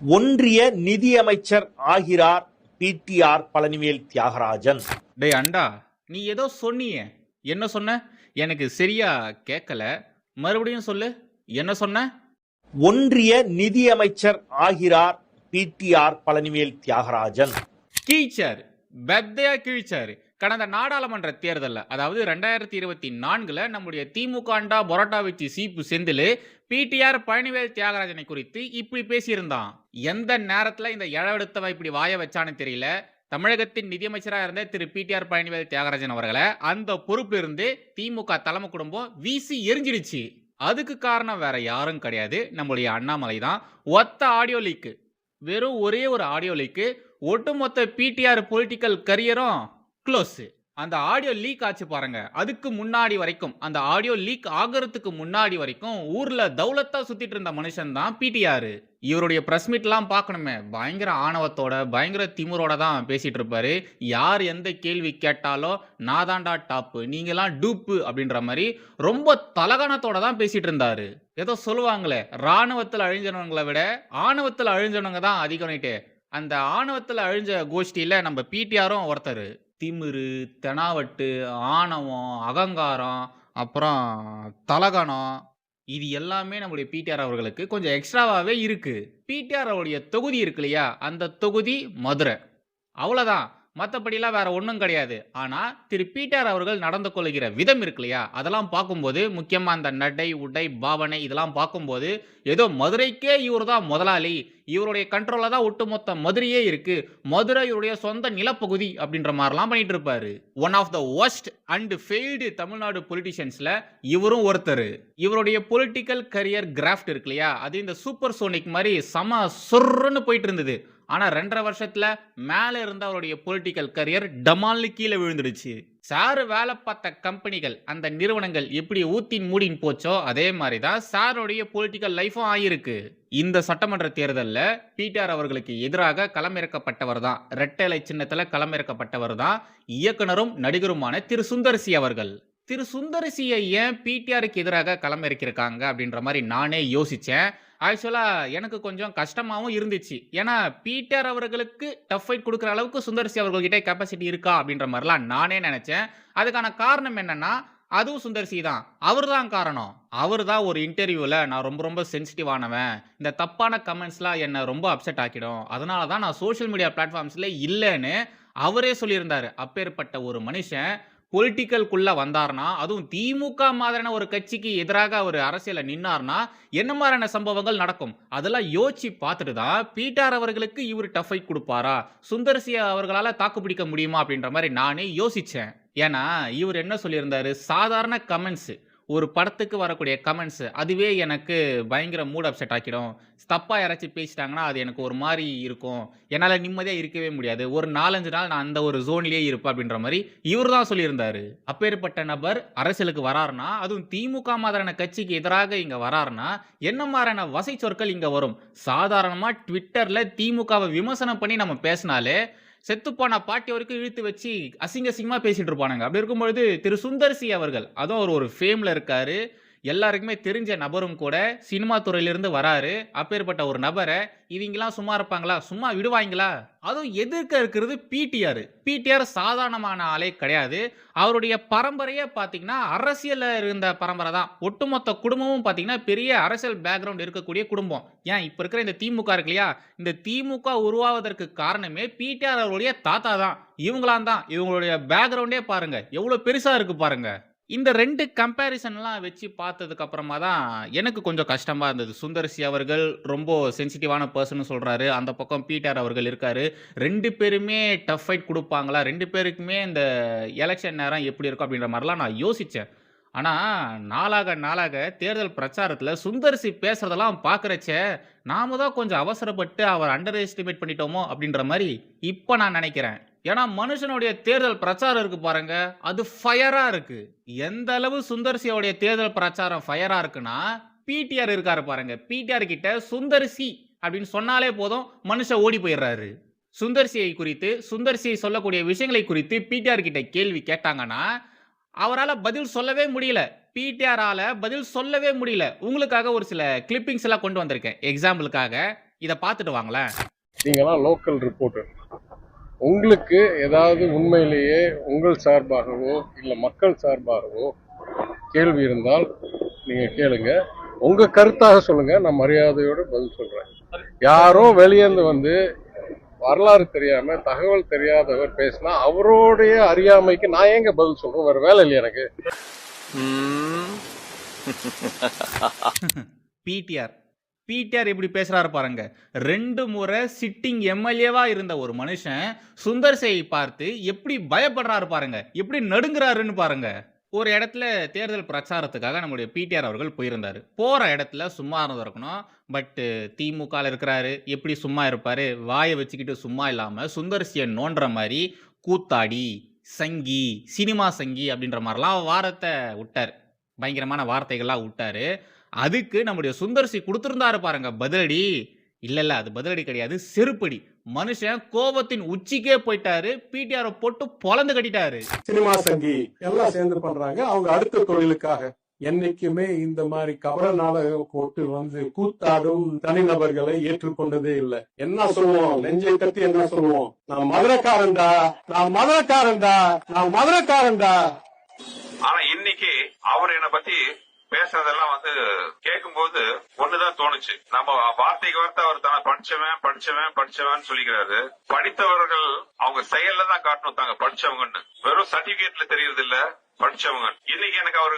ஒன்றிய நிதியமைச்சர் ஆகிறார் பிடிஆர் பழனிவேல் தியாகராஜன். டேய் அண்டா, நீ ஏதோ சொன்னியே, என்ன சொன்ன? எனக்கு சரியா கேட்கல, மறுபடியும் சொல்லு. என்ன சொன்ன? ஒன்றிய நிதியமைச்சர் ஆகிறார் பிடிஆர் பழனிவேல் தியாகராஜன். கீழ்ச்சாரு, பெத்தையா கீழ்ச்சாரு. கடந்த நாடாளுமன்ற தேர்தலில், அதாவது 2024 நம்முடைய திமுக அண்டா பொரோட்டா வச்சு சீப்பு செந்தில் பிடிஆர் பழனிவேல் தியாகராஜனை குறித்து இப்படி பேசியிருந்தான். எந்த நேரத்தில் இந்த இழவெடுத்தவ இப்படி வாய வச்சான்னு தெரியல. தமிழகத்தின் நிதியமைச்சராக இருந்த திரு பிடிஆர் பழனிவேல் தியாகராஜன் அவர்களை அந்த பொறுப்பு இருந்து திமுக தலைமை குடும்பம் வீசி எரிஞ்சிடுச்சு. அதுக்கு காரணம் வேற யாரும் கிடையாது, நம்முடைய அண்ணாமலை தான். ஒத்த ஆடியோ லீக்கு, வெறும் ஒரே ஒரு ஆடியோ லீக்கு, ஒட்டுமொத்த பிடிஆர் பொலிட்டிக்கல் கரியரும் க்ளோஸ். அந்த ஆடியோ லீக் ஆச்சு பாருங்க. அதுக்கு முன்னாடி வரைக்கும், அந்த ஆடியோ லீக் ஆகிறதுக்கு முன்னாடி வரைக்கும் ஊர்ல தௌலத்தா சுத்திட்டு இருந்த மனுஷன் தான் பிடிஆர். இவருடைய பிரஸ் மீட்லாம் பார்க்கணுமே, பயங்கர ஆணவத்தோட பயங்கர திமுரோட தான் பேசிட்டு இருப்பாரு. யார் எந்த கேள்வி கேட்டாலும் நான் தாண்டா டாப்பு, நீங்களாம் டூப்பு அப்படின்ற மாதிரி ரொம்ப தலகணத்தோட தான் பேசிட்டு இருந்தாரு. ஏதோ சொல்லுவாங்களே, ராணுவத்தில் அழிஞ்சவங்களை விட ஆணவத்தில் அழிஞ்சவங்க தான் அதிகம்னுட்டு. அந்த ஆணவத்தில் அழிஞ்ச கோஷ்டியில நம்ம பிடிஆரும் ஒருத்தர். திமிரு, தெனாவட்டு, ஆணவம், அகங்காரம், அப்புறம் தலகணம், இது எல்லாமே நம்முடைய பிடிஆர் அவர்களுக்கு கொஞ்சம் எக்ஸ்ட்ராவாகவே இருக்கு. பிடிஆர் அவருடைய தொகுதி இருக்கு இல்லையா, அந்த தொகுதி மதுரை, அவ்வளோதான். மற்றபடிலாம் வேற ஒன்றும் கிடையாது. ஆனால் திரு பிடிஆர் அவர்கள் நடந்து கொள்கிற விதம் இருக்கு இல்லையா, அதெல்லாம் பார்க்கும்போது, முக்கியமாக அந்த நடை உடை பாவனை இதெல்லாம் பார்க்கும்போது, ஏதோ மதுரைக்கே இவர் தான் முதலாளி, இவருடைய கண்ட்ரோலில் தான் ஒட்டுமொத்த மதுரையே இருக்கு, மதுரை இவருடைய சொந்த நிலப்பகுதி அப்படின்ற மாதிரிலாம் பண்ணிட்டு இருப்பாரு. One of the worst and failed Tamil Nadu பொலிட்டிஷியன்ஸ்ல இவரும் ஒருத்தர். இவருடைய பொலிட்டிக்கல் கரியர் கிராஃப்ட் இருக்கு இல்லையா, அது இந்த சூப்பர் சோனிக் மாதிரி சம சொர்ன்னு போயிட்டு இருந்தது. ஆனால் 2.5 வருஷத்துல மேலே இருந்த அவருடைய பொலிட்டிக்கல் கரியர் டமால்னு கீழே விழுந்துடுச்சு. சார் வேலை பார்த்த கம்பெனிகள், அந்த நிறுவனங்கள் எப்படி ஊத்தின் மூடின் போச்சோ அதே மாதிரி தான் சாருடைய பொலிட்டிக்கல் லைஃபும் ஆயிருக்கு. இந்த சட்டமன்ற தேர்தலில் பிடிஆர் அவர்களுக்கு எதிராக களமிறக்கப்பட்டவர் தான், ரெட்டை சின்னத்தில் களமிறக்கப்பட்டவர் தான் இயக்குனரும் நடிகருமான திரு சுந்தர்சி அவர்கள். திரு சுந்தர்சியை ஏன் பிடிஆருக்கு எதிராக களமிறக்கிருக்காங்க அப்படின்ற மாதிரி நானே யோசித்தேன். ஆக்சுவலாக எனக்கு கொஞ்சம் கஷ்டமாகவும் இருந்துச்சு. ஏன்னா பிடிஆர் அவர்களுக்கு டஃப் ஃபைட் கொடுக்குற அளவுக்கு சுந்தர்சி அவர்கள்கிட்ட கெப்பாசிட்டி இருக்கா அப்படின்ற மாதிரிலாம் நானே நினச்சேன். அதுக்கான காரணம் என்னன்னா, அதுவும் சுந்தர்சி தான். அவர் தான் காரணம். அவர் தான் ஒரு இன்டர்வியூவில் நான் ரொம்ப ரொம்ப சென்சிட்டிவானவன், இந்த தப்பான கமெண்ட்ஸ்லாம் என்னை ரொம்ப அப்செட் ஆக்கிடும், அதனால தான் நான் சோஷியல் மீடியா பிளாட்ஃபார்ம்ஸில் இல்லைன்னு அவரே சொல்லியிருந்தார். அப்பேற்பட்ட ஒரு மனுஷன் பொலிட்டிக்கல்குள்ள வந்தார்னா, அதுவும் திமுக மாதிரியான ஒரு கட்சிக்கு எதிராக ஒரு அரசியல நின்னார்னா என்ன மாதிரியான சம்பவங்கள் நடக்கும், அதெல்லாம் யோசிச்சு பார்த்துட்டு தான் பிடிஆர் அவர்களுக்கு இவர் டஃப் ஃபைட் கொடுப்பாரா, சுந்தர்சி அவர்களால தாக்கு பிடிக்க முடியுமா அப்படின்ற மாதிரி நானே யோசிச்சேன். ஏன்னா இவர் என்ன சொல்லியிருந்தாரு, சாதாரண கமெண்ட்ஸ், ஒரு படத்துக்கு வரக்கூடிய கமெண்ட்ஸ் அதுவே எனக்கு பயங்கர மூட் அப்செட் ஆக்கிடும், தப்பாக யாராச்சும் பேசிட்டாங்கன்னா அது எனக்கு ஒரு மாதிரி இருக்கும், என்னால் நிம்மதியாக இருக்கவே முடியாது, ஒரு 4-5 நாள் நான் அந்த ஒரு ஜோன்லேயே இருப்பேன் அப்படின்ற மாதிரி இவர் தான் சொல்லியிருந்தாரு. அப்பேற்பட்ட நபர் அரசியலுக்கு வராருன்னா, அதுவும் திமுக மாதிரியான கட்சிக்கு எதிராக இங்கே வராருன்னா என்ன மாதிரியான வசை சொற்கள் இங்கே வரும். சாதாரணமாக ட்விட்டரில் திமுகவை விமர்சனம் பண்ணி நம்ம பேசினாலே செத்துப்பான பாட்டி வரைக்கும் இழுத்து வச்சு அசிங்கமாக பேசிட்டு இருப்பானுங்க. அப்படி இருக்கும்பொழுது திரு சுந்தர்சி அவர்கள், அதுவும் அவர் ஒரு ஃபேமில் இருக்காரு, எல்லாருக்குமே தெரிஞ்ச நபரும் கூட, சினிமா துறையிலிருந்து வராரு. அப்பேற்பட்ட ஒரு நபரை இவங்கெல்லாம் சும்மா இருப்பாங்களா, சும்மா விடுவாங்களா? அதுவும் எதிர்க்க இருக்கிறது பிடிஆர். பிடிஆர் சாதாரணமான ஆளே கிடையாது. அவருடைய பரம்பரையே பார்த்தீங்கன்னா அரசியலில் இருந்த பரம்பரை தான். ஒட்டுமொத்த குடும்பமும் பார்த்தீங்கன்னா பெரிய அரசியல் பேக்ரவுண்ட் இருக்கக்கூடிய குடும்பம். ஏன் இப்போ இருக்கிற இந்த திமுக இருக்கு இல்லையா, இந்த திமுக உருவாவதற்கு காரணமே பிடிஆர் அவருடைய தாத்தா தான், இவங்களாம் தான். இவங்களுடைய பேக்ரவுண்டே பாருங்க எவ்வளோ பெருசாக இருக்கு பாருங்க. இந்த 2 கம்பேரிசன்லாம் வச்சு பார்த்ததுக்கு அப்புறமா தான் எனக்கு கொஞ்சம் கஷ்டமாக இருந்தது. சுந்தர்சி அவர்கள் ரொம்ப சென்சிட்டிவான பர்சன் சொல்கிறாரு, அந்த பக்கம் பிடிஆர் அவர்கள் இருக்காரு. 2 பேருமே டஃப் ஃபைட் கொடுப்பாங்களா, 2 பேருக்குமே இந்த எலெக்ஷன் நேரம் எப்படி இருக்கும் அப்படின்ற மாதிரிலாம் நான் யோசித்தேன். ஆனால் நாளாக நாளாக தேர்தல் பிரச்சாரத்தில் சுந்தர்சி பேசுகிறதெல்லாம் பார்க்குறச்ச நாம தான் கொஞ்சம் அவசரப்பட்டு அவர் அண்டர் எஸ்டிமேட் பண்ணிட்டோமோ அப்படின்ற மாதிரி இப்போ நான் நினைக்கிறேன். ஏன்னா மனுஷனுடைய தேர்தல் பிரச்சாரம் இருக்கு பாருங்க, அது ஃபயரா இருக்கு. எந்த அளவு சுந்தர்சியோடைய தேர்தல் பிரச்சாரம் ஃபயரா இருக்குன்னா, பிடிஆர் இருக்காரு பாருங்க, பிடிஆர் கிட்ட சுந்தர்சி அப்படின்னு சொன்னாலே போதும் மனுஷன் ஓடி போயிடுறாரு. சுந்தர்சியை குறித்து, சுந்தர்சியை சொல்லக்கூடிய விஷயங்களை குறித்து பிடிஆர் கிட்ட கேள்வி கேட்டாங்கன்னா அவரால் பதில் சொல்லவே முடியல. பிடிஆரால பதில் சொல்லவே முடியல. உங்களுக்காக ஒரு சில கிளிப்பிங்ஸ் எல்லாம் கொண்டு வந்திருக்கேன் எக்ஸாம்பிளுக்காக. இதை பார்த்துட்டு வாங்களேன். நீங்களாம் லோக்கல் ரிப்போர்ட்டர், உங்களுக்கு ஏதாவது உண்மையிலேயே உங்கள் சார்பாகவோ இல்லை மக்கள் சார்பாகவோ கேள்வி இருந்தால் நீங்கள் கேளுங்க. உங்கள் கருத்தாக சொல்லுங்கள், நான் மரியாதையோடு பதில் சொல்கிறேன். யாரோ வெளியேந்து வந்து வரலாறு தெரியாமல் தகவல் தெரியாதவர் பேசினா அவருடைய அறியாமைக்கு நான் ஏங்க பதில் சொல்கிறேன்? வேறு வேலை இல்லை எனக்கு. பிடிஆர் எப்படி பேசுறாரு பாருங்க. 2 முறை சிட்டிங் எம்எல்ஏவா இருந்த ஒரு மனுஷன் சுந்தர் சியை பார்த்து எப்படி பயப்படுறாரு பாருங்க, எப்படி நடுங்குறாருன்னு பாருங்க. ஒரு இடத்துல தேர்தல் பிரச்சாரத்துக்காக நம்முடைய பிடிஆர் அவர்கள் போயிருந்தாரு. போற இடத்துல சும்மா இருந்திருக்கணும். பட் திமுகவில் இருக்கிறாரு, எப்படி சும்மா இருப்பாரு? வாயை வச்சுக்கிட்டு சும்மா இல்லாம சுந்தர் சியை நோண்டுற மாதிரி கூத்தாடி, சங்கி, சினிமா சங்கி அப்படின்ற மாதிரிலாம் வார்த்தை விட்டார். பயங்கரமான வார்த்தைகள்லாம் விட்டாரு. அதுக்கு நம்முடைய சுந்தர் சி கொடுத்திருந்தாரு பாருங்க பதிலடி. இல்ல அது பதிலடி கிடையாது, செருப்படி. மனுஷன் கோபத்தின் உச்சிக்கே போயிட்டாரு. பிடிஆர் போட்டு பொலந்து கட்டிட்டாரு. சினிமா சங்கி எல்லாம் சேர்ந்து பண்றாங்க அவங்க அடுத்த தொழிலுக்காக. என்னைக்குமே இந்த மாதிரி கபட நாடகம் போட்டு வந்து கூத்தாடும் தனிநபர்களை ஏற்றுக்கொண்டதே இல்லை. என்ன சொல்லுவோம்? நெஞ்சை கட்டி என்ன சொல்லுவோம்? நான் மதுரக்காரன்டா, நான் மதுரக்காரன்டா, நான் மதுரக்காரன்டா. ஆனா இன்னைக்கு அவர் என்னை பத்தி பேசுறதெல்லாம் வந்து கேட்கும்போது ஒண்ணுதான் தோணுச்சு. நம்ம வார்த்தைக்கு வார்த்தை அவர் தானே படிச்சவன் சொல்லிக்கிறாரு. படித்தவர்கள் அவங்க செயல்ல தான் காட்டணும் தாங்க படிச்சவங்கன்னு. வெறும் சர்டிபிகேட்ல தெரியறது இல்ல படிச்சவங்க. இன்னைக்கு எனக்கு அவர்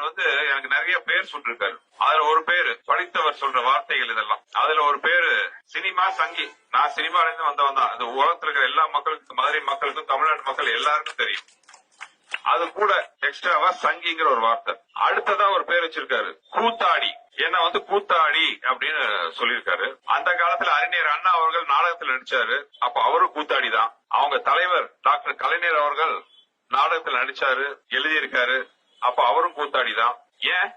வந்து எனக்கு நிறைய பேர் சொல்லிருக்காரு. அதுல ஒரு பேரு படித்தவர் சொல்ற வார்த்தைகள் இதெல்லாம். அதுல ஒரு பேரு சினிமா சங்கி. நான் சினிமால இருந்து வந்தவன் தான். அது உலகத்துல இருக்கிற எல்லா மக்களுக்கும், மதுரை மக்களுக்கும், தமிழ்நாட்டு மக்கள் எல்லாருக்கும் தெரியும். அது கூட எக்ஸ்ட்ராவா சங்கிங்கிற ஒரு வார்த்தை. அடுத்ததா ஒரு பேர் வச்சிருக்காரு கூத்தாடி. என்ன வந்து கூத்தாடி அப்படின்னு சொல்லியிருக்காரு. அந்த காலத்துல அறிஞர் அண்ணா அவர்கள் நாடகத்தில் நடிச்சாரு. அப்ப அவரும் கூத்தாடி தான். அவங்க தலைவர் டாக்டர் கலைஞர் அவர்கள் நாடகத்தில் நடிச்சாரு, எழுதியிருக்காரு. அப்ப அவரும் கூத்தாடி தான். ஏன்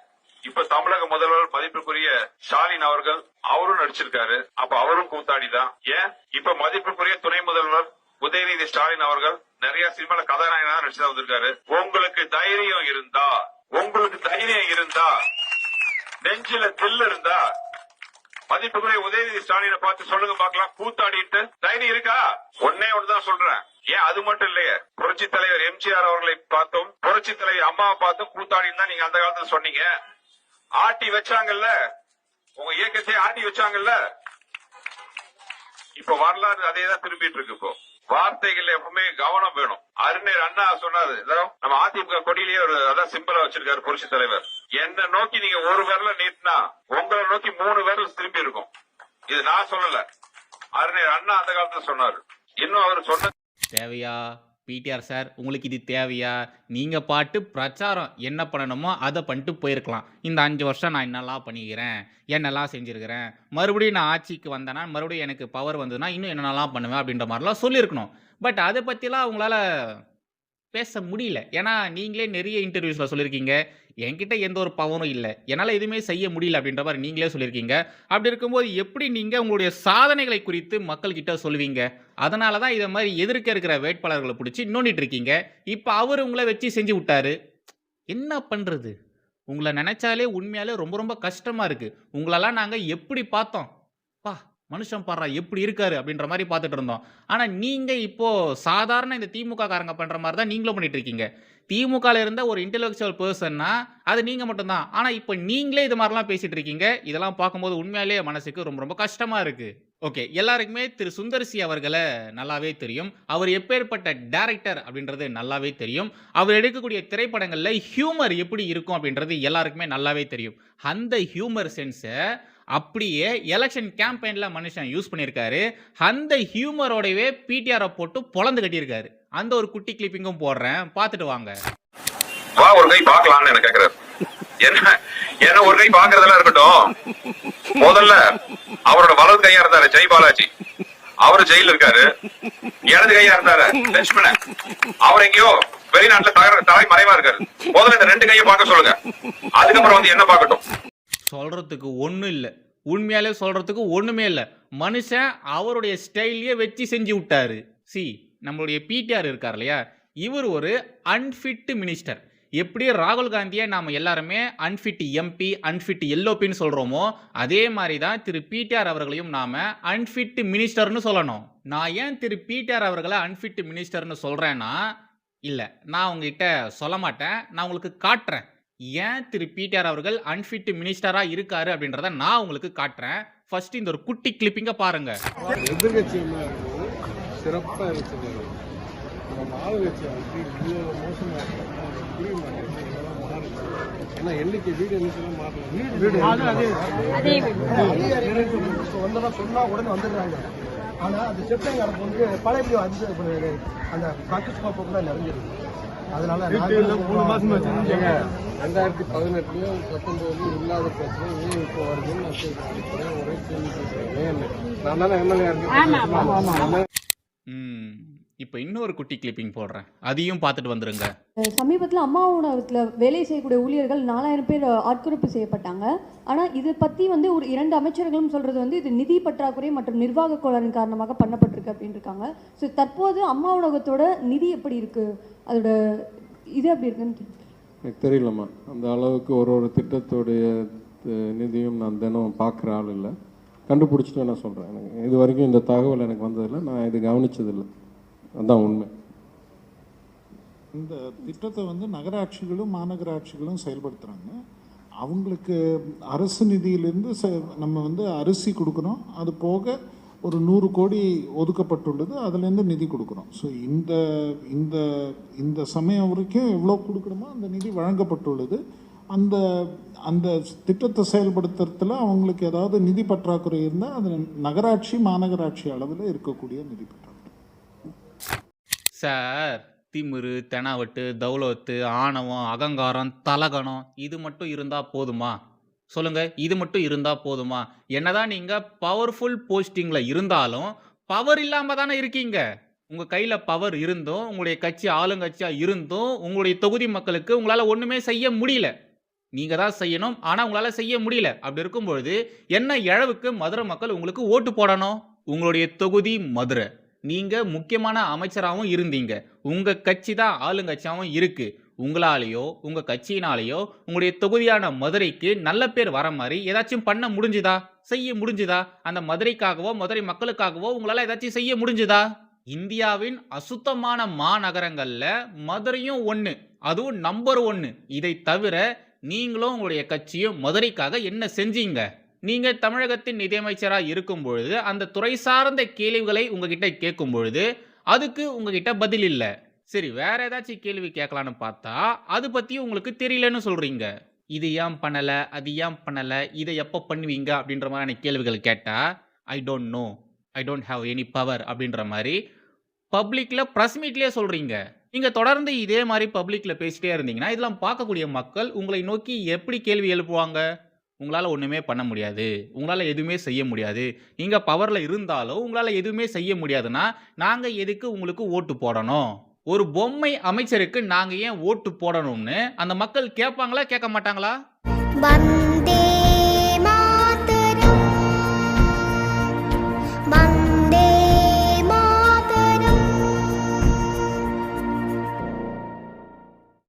இப்ப தமிழக முதல்வர் மதிப்புக்குரிய ஸ்டாலின் அவர்கள் அவரும் நடிச்சிருக்காரு. அப்ப அவரும் கூத்தாடி தான். ஏன் இப்ப மதிப்புக்குரிய துணை முதல்வர் உதயநிதி ஸ்டாலின் அவர்கள் நிறைய சினிமால கதாநாயகனா நடிச்சுதான் வந்திருக்காரு. உங்களுக்கு தைரியம் இருந்தா நெஞ்சில தில் இருந்தா மதிப்புக்குரிய உதயநிதி ஸ்டாலினை பார்த்து சொல்லுங்க பாக்கலாம், கூத்தாடிட்டு தைரியம் இருக்கா? ஒன்னே ஒண்ணுதான் சொல்றேன். ஏன் அது மட்டும் இல்லையே, புரட்சி தலைவர் எம்ஜிஆர் அவர்களை பார்த்தும் புரட்சி தலைவர் அம்மாவை பார்த்தும் கூத்தாடின்னு தான் நீங்க அந்த காலத்துல சொன்னீங்க. ஆட்டி வச்சாங்கல்ல, உங்க இயக்கத்தை ஆட்டி வச்சாங்கல்ல. இப்ப வரலாறு அதே தான் திரும்பிட்டு இருக்கு. இப்போ வார்த்தைகள் எப்பவுமே கவனம் வேணும். அறிஞர் அண்ணா சொன்னாரு, நம்ம அதிமுக கொடியிலேயே ஒரு அதான் சிம்பிளா வச்சிருக்காரு புரட்சி தலைவர். என்ன நோக்கி நீங்க ஒரு விரல நீட்டினா உங்களை நோக்கி 3 விரல் திரும்பி இருக்கும். இது நான் சொல்லல, அறிஞர் அண்ணா அந்த காலத்துல சொன்னாரு. இன்னும் அவர் சொன்ன தேவையா பிடிஆர் சார், உங்களுக்கு இது தேவையா? நீங்க பாட்டு பிரச்சாரம் என்ன பண்ணணுமோ அதை பண்ணிட்டு போயிருக்கலாம். இந்த 5 வருஷம் நான் என்னெல்லாம் பண்ணிக்கிறேன், என்னெல்லாம் செஞ்சிருக்கிறேன், மறுபடியும் நான் ஆட்சிக்கு வந்தேன்னா மறுபடியும் எனக்கு பவர் வந்ததுன்னா இன்னும் என்னென்னலாம் பண்ணுவேன் அப்படின்ற மாதிரிலாம் சொல்லியிருக்கணும். பட் அதை பற்றிலாம் உங்களால் பேச முடியல. ஏன்னா நீங்களே நிறைய இன்டர்வியூஸில் சொல்லியிருக்கீங்க, என்கிட்ட எந்த ஒரு பவரும் இல்லை, என்னால் எதுவுமே செய்ய முடியல அப்படின்ற மாதிரி நீங்களே சொல்லியிருக்கீங்க. அப்படி இருக்கும்போது எப்படி நீங்கள் உங்களுடைய சாதனைகளை குறித்து மக்கள்கிட்ட சொல்லுவீங்க? அதனால தான் இதை மாதிரி எதிர்க்க இருக்கிற வேட்பாளர்களை பிடிச்சி நோண்டிட்டு இருக்கீங்க. இப்போ அவர் உங்களை வச்சு செஞ்சு விட்டாரு. என்ன பண்ணுறது? உங்களை நினச்சாலே உண்மையாலே ரொம்ப ரொம்ப கஷ்டமாக இருக்குது. உங்களெல்லாம் நாங்கள் எப்படி பார்த்தோம், பா மனுஷன் பாடுறா எப்படி இருக்காரு அப்படின்ற மாதிரி பார்த்துட்டு இருந்தோம். ஆனால் நீங்கள் இப்போது சாதாரண இந்த திமுக காரங்க பண்ணுற மாதிரி தான் நீங்களும் பண்ணிட்டு இருக்கீங்க. திமுகவில் இருந்த ஒரு இன்டெலெக்சுவல் பர்சன்னா அது நீங்கள் மட்டும்தான். ஆனால் இப்போ நீங்களே இது மாதிரிலாம் பேசிகிட்டு இருக்கீங்க. இதெல்லாம் பார்க்கும்போது உண்மையாலே மனசுக்கு ரொம்ப ரொம்ப கஷ்டமாக இருக்குது. ஓகே, எல்லாருக்குமே திரு சுந்தர் சி அவர்களை நல்லாவே தெரியும். அவர் எப்பேற்பட்ட டைரக்டர் அப்படின்றது நல்லாவே தெரியும். அவர் எடுக்கக்கூடிய திரைப்படங்களில் ஹியூமர் எப்படி இருக்கும் அப்படின்றது எல்லாருக்குமே நல்லாவே தெரியும். அந்த ஹியூமர் சென்ஸை அப்படியே எலெக்ஷன் கேம்பெயின்ல மனுஷன் யூஸ் பண்ணியிருக்காரு. அந்த ஹியூமரோடவே பிடிஆரை போட்டு பொலந்து கட்டியிருக்காரு. அந்த ஒரு குட்டி கிளிப்பிங்கும் போடுறேன், பார்த்துட்டு வாங்க. வா ஒரு கை பார்க்கலாம்னு என்ன கேக்குறாரு. என்ன ஒரு கை பாக்குறதெல்லாம் இருக்கட்டும். முதல்ல அவரோட வலது கையா இருந்தாரு ஜெய் பாலாஜி, அவரு ஜெயில இருக்காரு. இடது கையா இருந்தாரு லட்சுமணன், அவர் எங்கேயோ வெளிநாட்டுல தலை மறைவா இருக்காரு. முதல்ல இந்த 2 கையை பார்க்க சொல்லுங்க, அதுக்கப்புறம் வந்து என்ன பார்க்கட்டும். சொல்றதுக்கு ஒன்றும் இல்லை, உண்மையாலே சொல்றதுக்கு ஒண்ணுமே இல்லை. மனுஷன் அவருடைய ஸ்டைலையே வச்சு செஞ்சு விட்டாரு. நம்மளுடைய பிடிஆர் இருக்கார் இல்லையா, இவர் ஒரு அன்ஃபிட் மினிஸ்டர். எப்படி ராகுல் காந்தியை நாம எல்லாருமே அன்ஃபிட் எம்பி அன்ஃபிட் எல்ஓபின்னு சொல்றோமோ அதே மாதிரி தான் திரு பிடிஆர் அவர்களையும் நாம அன்ஃபிட் மினிஸ்டர்னு சொல்லணும். நான் ஏன் திரு பிடிஆர் அவர்களை அன்ஃபிட் மினிஸ்டர்னு சொல்றேன்னா, இல்ல நான் உங்ககிட்ட சொல்ல மாட்டேன், நான் உங்களுக்கு காட்டுறேன் ஏன் திரு பிடிஆர் அவர்கள் அன்ஃபிட் மினிஸ்டரா இருக்காரு அப்படின்றத நான் உங்களுக்கு காட்டுறேன். ஃபர்ஸ்ட் இந்த ஒரு குட்டி கிளிப்பிங்க பாருங்க. எதிர்கட்சி சிறப்பா இருக்குது. நம்ம ஆளுங்கட்சி வந்து இவ்வளவு மோசமா ஏன்னா எண்ணிக்கை வீடு எண்ணிக்கைலாம் மாறலாம் சொன்னா உடனே வந்துடுறாங்க. ஆனா அந்த செப்டம்பர் வந்து பழைய அந்த ப்ராக்டிஸ் கூட நிறைஞ்சிருக்கு. அதனால 2018லயும் 19 இல்லாத பிரச்சனை ஏன் இப்போ வருதுன்னு ஒரே கேள்வி கேட்கிறேன். நான் தானே எம்எல்ஏ இருக்கேன். இப்போ இன்னொரு குட்டி கிளிப்பிங் போடுறேன், அதையும் பார்த்துட்டு வந்துருங்க. சமீபத்தில் அம்மா உணவகத்தில் வேலை செய்யக்கூடிய ஊழியர்கள் 4000 பேர் ஆட்குறைப்பு செய்யப்பட்டாங்க. ஆனால் இதை பற்றி வந்து ஒரு 2 அமைச்சர்களும் சொல்கிறது வந்து இது நிதி பற்றாக்குறை மற்றும் நிர்வாக கோளாறின் காரணமாக பண்ணப்பட்டிருக்கு அப்படின்னு இருக்காங்க. ஸோ தற்போது அம்மா உணவகத்தோட நிதி எப்படி இருக்குது, அதோட இது எப்படி இருக்குன்னு எனக்கு தெரியலம்மா. அந்த அளவுக்கு ஒரு திட்டத்துடைய நிதியும் நான் தினம் பார்க்குற ஆள் இல்லை. கண்டுபிடிச்சிட்டு நான் சொல்கிறேன். எனக்கு இது வரைக்கும் இந்த தகவல் எனக்கு வந்ததில்லை, நான் இது கவனிச்சதில்லை. அதுதான் உண்மை. இந்த திட்டத்தை வந்து நகராட்சிகளும் மாநகராட்சிகளும் செயல்படுத்துகிறாங்க. அவங்களுக்கு அரசு நிதியிலிருந்து நம்ம வந்து அரிசி கொடுக்குறோம். அது போக ஒரு 100 கோடி ஒதுக்கப்பட்டுள்ளது, அதுலேருந்து நிதி கொடுக்குறோம். ஸோ இந்த இந்த இந்த சமயம் வரைக்கும் எவ்வளோ கொடுக்கணுமோ அந்த நிதி வழங்கப்பட்டுள்ளது. அந்த அந்த திட்டத்தை செயல்படுத்துறதுல அவங்களுக்கு ஏதாவது நிதி பற்றாக்குறை இருந்தால் அது நகராட்சி மாநகராட்சி அளவில் இருக்கக்கூடிய நிதி பற்றாக்குறை. சார், திமிரு, தெனாவட்டு, தௌலத்து, ஆணவம், அகங்காரம், தலகணம் இது மட்டும் இருந்தா போதுமா சொல்லுங்க? இது மட்டும் இருந்தா போதுமா? என்னதான் நீங்க பவர்ஃபுல் போஸ்டிங்ல இருந்தாலும் பவர் இல்லாம தானே இருக்கீங்க. உங்க கையில பவர் இருந்தும், உங்களுடைய கட்சி ஆளுங்கட்சியா இருந்தும், உங்களுடைய தொகுதி மக்களுக்கு உங்களால ஒண்ணுமே செய்ய முடியல. நீங்க தான் செய்யணும், ஆனா உங்களால செய்ய முடியல. அப்படி இருக்கும்பொழுது என்ன இழவுக்கு மதுரை மக்கள் உங்களுக்கு ஓட்டு போடணும்? உங்களுடைய தொகுதி மதுரை, நீங்க முக்கியமான அமைச்சராகவும் இருந்தீங்க, உங்க கட்சி தான் ஆளுங்கட்சியாகவும் இருக்கு. உங்களாலேயோ உங்க கட்சியினாலேயோ உங்களுடைய தொகுதியான மதுரைக்கு நல்ல பேர் வர மாதிரி ஏதாச்சும் பண்ண முடிஞ்சுதா? செய்ய முடிஞ்சுதா? அந்த மதுரைக்காகவோ மதுரை மக்களுக்காகவோ உங்களால ஏதாச்சும் செய்ய முடிஞ்சுதா? இந்தியாவின் அசுத்தமான மாநகரங்கள்ல மதுரையும் ஒன்று, அதுவும் நம்பர் 1. இதை தவிர நீங்களும் உங்களுடைய கட்சியும் மதுரைக்காக என்ன செஞ்சீங்க? நீங்க தமிழகத்தின் நிதியமைச்சராக இருக்கும் பொழுது அந்த துறை சார்ந்த கேள்விகளை உங்ககிட்ட கேட்கும் பொழுது அதுக்கு உங்ககிட்ட பதில் இல்லை. சரி, வேற ஏதாச்சும் கேள்வி கேட்கலான்னு பார்த்தா அது பத்தி உங்களுக்கு தெரியலன்னு சொல்றீங்க. இது ஏன் பண்ணல, அது ஏன் பண்ணல, இதை எப்போ பண்ணுவீங்க அப்படின்ற மாதிரியான கேள்விகள் கேட்டா I don't know, I don't have any power அப்படின்ற மாதிரி பப்ளிக்ல பிரஸ் மீட்லயே சொல்றீங்க. நீங்க தொடர்ந்து இதே மாதிரி பப்ளிக்ல பேசிட்டே இருந்தீங்கன்னா இதெல்லாம் பார்க்கக்கூடிய மக்கள் உங்களை நோக்கி எப்படி கேள்வி எழுப்புவாங்க? உங்களால் ஒன்றுமே பண்ண முடியாது, உங்களால் எதுவுமே செய்ய முடியாது, நீங்கள் பவரில் இருந்தாலும் உங்களால் எதுவுமே செய்ய முடியாதுன்னா நாங்கள் எதுக்கு உங்களுக்கு ஓட்டு போடணும்? ஒரு பொம்மை அமைச்சருக்கு நாங்கள் ஏன் ஓட்டு போடணும்னு அந்த மக்கள் கேட்பாங்களா கேட்க மாட்டாங்களா?